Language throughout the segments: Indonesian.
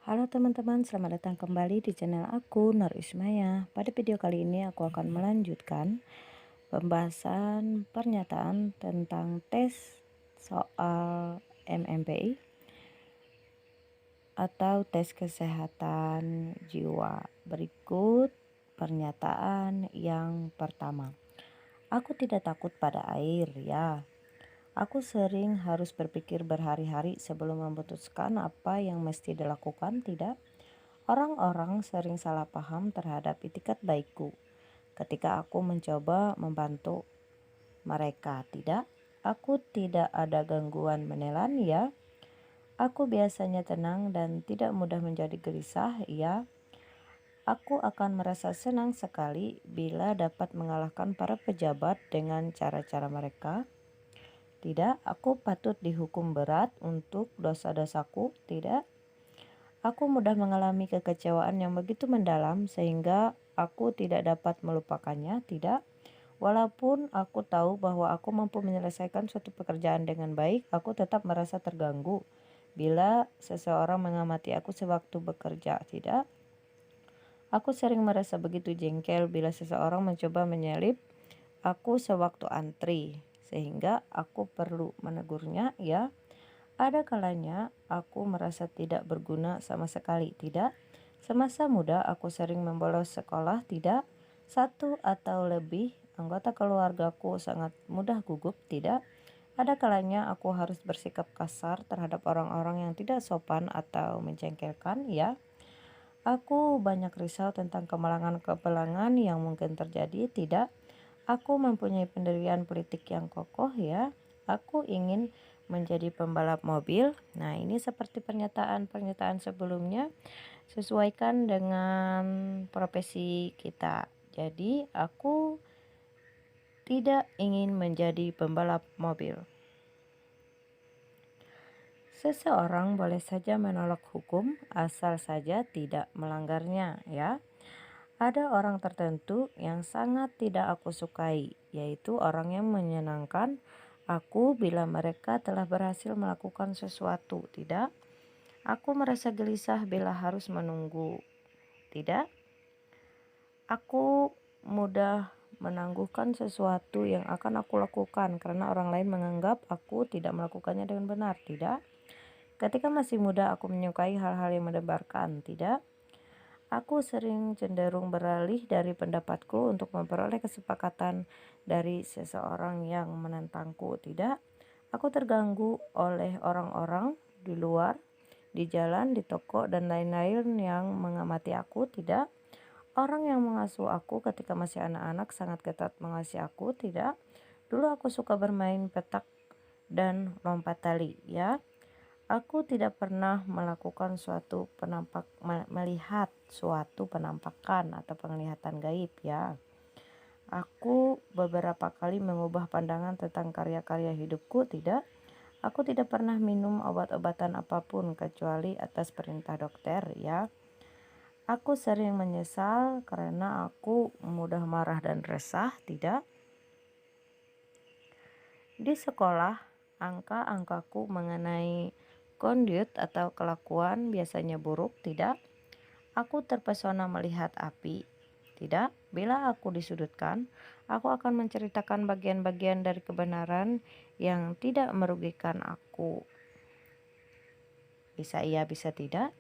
Halo teman-teman, selamat datang kembali di channel aku, Nur Ismaya. Pada video kali ini aku akan melanjutkan pembahasan pernyataan tentang tes soal MMPI atau tes kesehatan jiwa. Berikut pernyataan yang pertama. Aku tidak takut pada air, ya. Aku sering harus berpikir berhari-hari sebelum memutuskan apa yang mesti dilakukan, tidak? Orang-orang sering salah paham terhadap itikat baikku ketika aku mencoba membantu mereka, tidak? Aku tidak ada gangguan menelan, ya. Aku biasanya tenang dan tidak mudah menjadi gelisah, ya. Aku akan merasa senang sekali bila dapat mengalahkan para pejabat dengan cara-cara mereka. Tidak, aku patut dihukum berat untuk dosa-dosaku, tidak? Aku mudah mengalami kekecewaan yang begitu mendalam sehingga aku tidak dapat melupakannya, tidak? Walaupun aku tahu bahwa aku mampu menyelesaikan suatu pekerjaan dengan baik, aku tetap merasa terganggu bila seseorang mengamati aku sewaktu bekerja, tidak? Aku sering merasa begitu jengkel bila seseorang mencoba menyelip aku sewaktu antri, sehingga aku perlu menegurnya, ya. Ada kalanya aku merasa tidak berguna sama sekali, tidak? Semasa muda aku sering membolos sekolah, tidak? Satu atau lebih anggota keluargaku sangat mudah gugup, tidak? Ada kalanya aku harus bersikap kasar terhadap orang-orang yang tidak sopan atau menjengkelkan, ya? Aku banyak risau tentang kemalangan-kemalangan yang mungkin terjadi, tidak? Aku mempunyai pendirian politik yang kokoh, ya. Aku ingin menjadi pembalap mobil. Nah, ini seperti pernyataan-pernyataan sebelumnya, sesuaikan dengan profesi kita. Jadi, aku tidak ingin menjadi pembalap mobil. Seseorang boleh saja menolak hukum asal saja tidak melanggarnya, ya. Ada orang tertentu yang sangat tidak aku sukai, yaitu orang yang menyenangkan aku bila mereka telah berhasil melakukan sesuatu, tidak? Aku merasa gelisah bila harus menunggu, tidak? Aku mudah menangguhkan sesuatu yang akan aku lakukan karena orang lain menganggap aku tidak melakukannya dengan benar, tidak? Ketika masih muda aku menyukai hal-hal yang mendebarkan, tidak? Aku sering cenderung beralih dari pendapatku untuk memperoleh kesepakatan dari seseorang yang menentangku, tidak? Aku terganggu oleh orang-orang di luar, di jalan, di toko, dan lain-lain yang mengamati aku, tidak? Orang yang mengasuh aku ketika masih anak-anak sangat ketat mengasihi aku, tidak? Dulu aku suka bermain petak dan lompat tali, ya. Aku tidak pernah melakukan melihat suatu penampakan atau penglihatan gaib, ya. Aku beberapa kali mengubah pandangan tentang karya-karya hidupku, tidak. Aku tidak pernah minum obat-obatan apapun kecuali atas perintah dokter, ya. Aku sering menyesal karena aku mudah marah dan resah, tidak. Di sekolah, angka-angkaku mengenai conduit atau kelakuan biasanya buruk, tidak? Aku terpesona melihat api, tidak? Bila aku disudutkan, aku akan menceritakan bagian-bagian dari kebenaran yang tidak merugikan aku. Bisa iya, bisa tidak.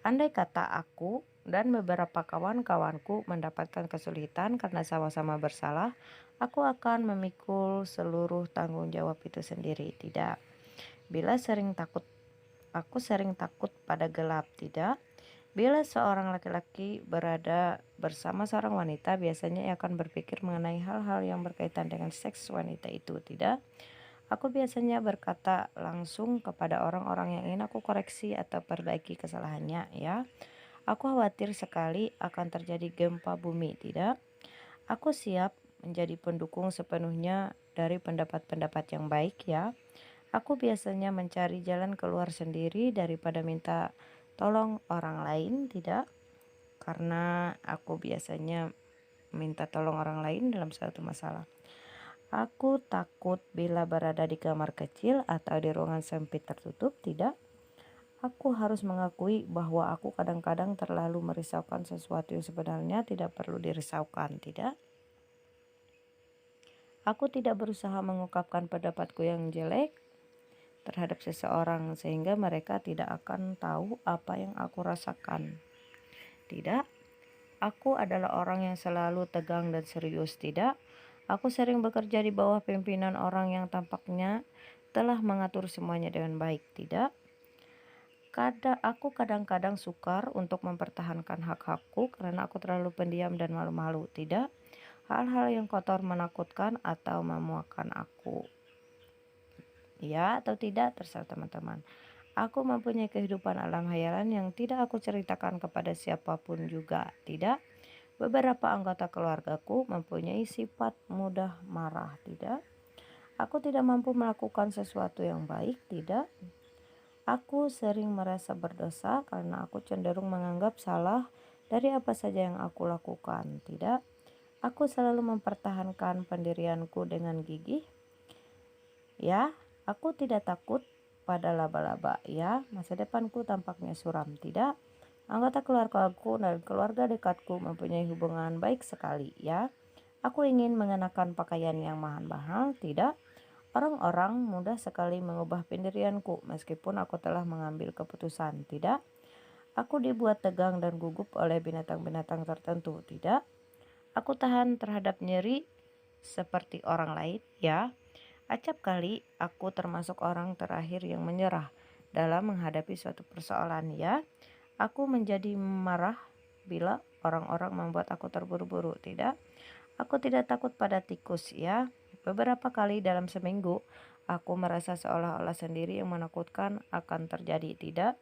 Andai kata aku dan beberapa kawan-kawanku mendapatkan kesulitan karena sama-sama bersalah, aku akan memikul seluruh tanggung jawab itu sendiri, tidak? Bila sering takut Aku sering takut pada gelap, tidak? Bila seorang laki-laki berada bersama seorang wanita, biasanya ia akan berpikir mengenai hal-hal yang berkaitan dengan seks wanita itu, tidak? Aku biasanya berkata langsung kepada orang-orang yang ingin aku koreksi atau perbaiki kesalahannya, ya. Aku khawatir sekali akan terjadi gempa bumi, tidak? Aku siap menjadi pendukung sepenuhnya dari pendapat-pendapat yang baik, ya. Aku biasanya mencari jalan keluar sendiri daripada minta tolong orang lain, tidak? Karena aku biasanya minta tolong orang lain dalam suatu masalah. Aku takut bila berada di kamar kecil atau di ruangan sempit tertutup, tidak? Aku harus mengakui bahwa aku kadang-kadang terlalu merisaukan sesuatu yang sebenarnya tidak perlu dirisaukan, tidak? Aku tidak berusaha mengungkapkan pendapatku yang jelek terhadap seseorang sehingga mereka tidak akan tahu apa yang aku rasakan. Tidak, aku adalah orang yang selalu tegang dan serius. Tidak, aku sering bekerja di bawah pimpinan orang yang tampaknya telah mengatur semuanya dengan baik. Tidak, aku kadang-kadang sukar untuk mempertahankan hak-hakku karena aku terlalu pendiam dan malu-malu. Tidak, hal-hal yang kotor menakutkan atau memuakkan aku. Ya atau tidak, terserah teman-teman. Aku mempunyai kehidupan alam hayalan yang tidak aku ceritakan kepada siapapun juga. Tidak, beberapa anggota keluargaku mempunyai sifat mudah marah. Tidak, aku tidak mampu melakukan sesuatu yang baik. Tidak, aku sering merasa berdosa karena aku cenderung menganggap salah dari apa saja yang aku lakukan. Tidak, aku selalu mempertahankan pendirianku dengan gigih. Ya, aku tidak takut pada laba-laba. Ya, masa depanku tampaknya suram. Tidak, anggota keluargaku dan keluarga dekatku mempunyai hubungan baik sekali. Ya, aku ingin mengenakan pakaian yang mahal-mahal. Tidak, orang-orang mudah sekali mengubah pendirianku meskipun aku telah mengambil keputusan. Tidak, aku dibuat tegang dan gugup oleh binatang-binatang tertentu. Tidak, aku tahan terhadap nyeri seperti orang lain. Ya, acap kali aku termasuk orang terakhir yang menyerah dalam menghadapi suatu persoalan. Ya, aku menjadi marah bila orang-orang membuat aku terburu-buru. Tidak, aku tidak takut pada tikus. Ya, beberapa kali dalam seminggu aku merasa seolah-olah sendiri yang menakutkan akan terjadi. Tidak,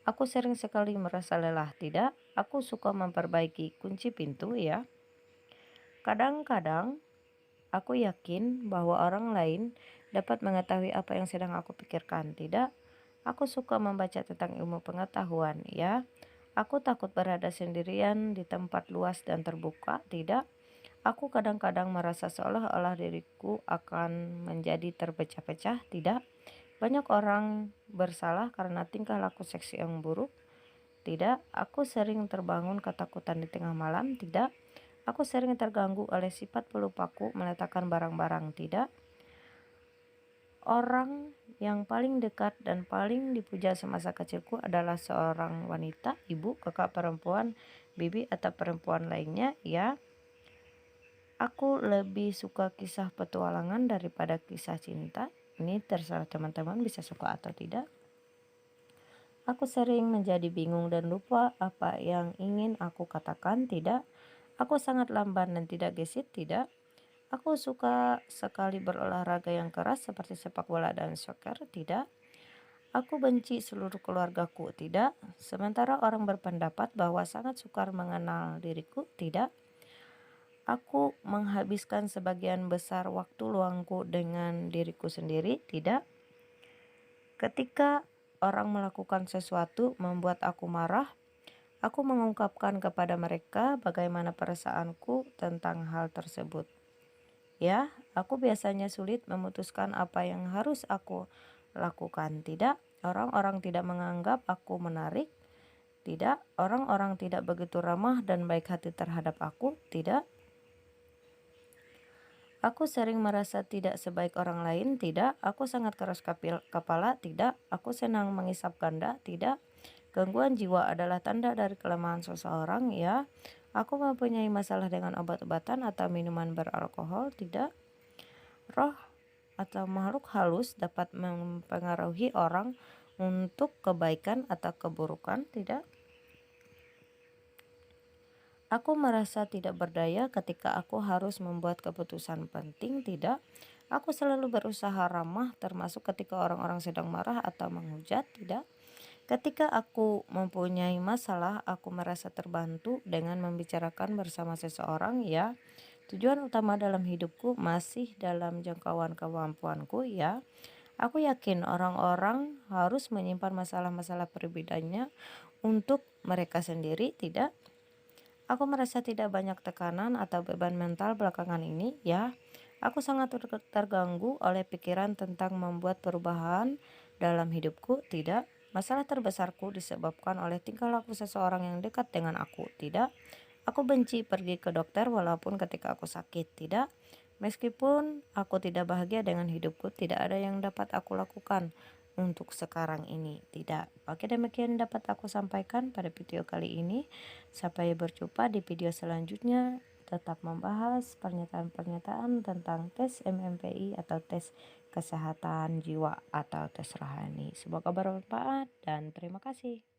aku sering sekali merasa lelah. Tidak, aku suka memperbaiki kunci pintu. Ya, kadang-kadang aku yakin bahwa orang lain dapat mengetahui apa yang sedang aku pikirkan. Tidak, aku suka membaca tentang ilmu pengetahuan. Ya, aku takut berada sendirian di tempat luas dan terbuka. Tidak, aku kadang-kadang merasa seolah-olah diriku akan menjadi terpecah-pecah. Tidak, banyak orang bersalah karena tingkah laku seksi yang buruk. Tidak, aku sering terbangun ketakutan di tengah malam. Tidak, aku sering terganggu oleh sifat pelupaku meletakkan barang-barang. Tidak, orang yang paling dekat dan paling dipuja semasa kecilku adalah seorang wanita, ibu, kakak perempuan, bibi, atau perempuan lainnya. Ya, aku lebih suka kisah petualangan daripada kisah cinta. Ini terserah teman-teman bisa suka atau tidak. Aku sering menjadi bingung dan lupa apa yang ingin aku katakan. Tidak, aku sangat lamban dan tidak gesit. Tidak, aku suka sekali berolahraga yang keras seperti sepak bola dan soccer. Tidak, aku benci seluruh keluargaku. Tidak, sementara orang berpendapat bahwa sangat sukar mengenal diriku. Tidak, aku menghabiskan sebagian besar waktu luangku dengan diriku sendiri. Tidak, ketika orang melakukan sesuatu membuat aku marah, aku mengungkapkan kepada mereka bagaimana perasaanku tentang hal tersebut. Ya, aku biasanya sulit memutuskan apa yang harus aku lakukan. Tidak, orang-orang tidak menganggap aku menarik. Tidak, orang-orang tidak begitu ramah dan baik hati terhadap aku. Tidak, aku sering merasa tidak sebaik orang lain. Tidak, aku sangat keras kepala. Tidak, aku senang mengisap ganda. Tidak, gangguan jiwa adalah tanda dari kelemahan seseorang. Ya, aku mempunyai masalah dengan obat-obatan atau minuman beralkohol. Tidak, roh atau makhluk halus dapat mempengaruhi orang untuk kebaikan atau keburukan. Tidak, aku merasa tidak berdaya ketika aku harus membuat keputusan penting. Tidak, aku selalu berusaha ramah termasuk ketika orang-orang sedang marah atau menghujat. Tidak, ketika aku mempunyai masalah aku merasa terbantu dengan membicarakan bersama seseorang. Ya, tujuan utama dalam hidupku masih dalam jangkauan kemampuanku. Ya, aku yakin orang-orang harus menyimpan masalah-masalah pribadinya untuk mereka sendiri. Tidak, aku merasa tidak banyak tekanan atau beban mental belakangan ini. Ya, aku sangat terganggu oleh pikiran tentang membuat perubahan dalam hidupku. Tidak, Masalah terbesarku disebabkan oleh tingkah laku seseorang yang dekat dengan aku. Tidak, aku benci pergi ke dokter walaupun ketika aku sakit. Tidak, meskipun aku tidak bahagia dengan hidupku, tidak ada yang dapat aku lakukan untuk sekarang ini. Tidak. Oke, demikian dapat aku sampaikan pada video kali ini. Sampai berjumpa di video selanjutnya. Tetap membahas pernyataan-pernyataan tentang tes MMPI atau tes kesehatan jiwa atau tes rohani. Semoga bermanfaat dan terima kasih.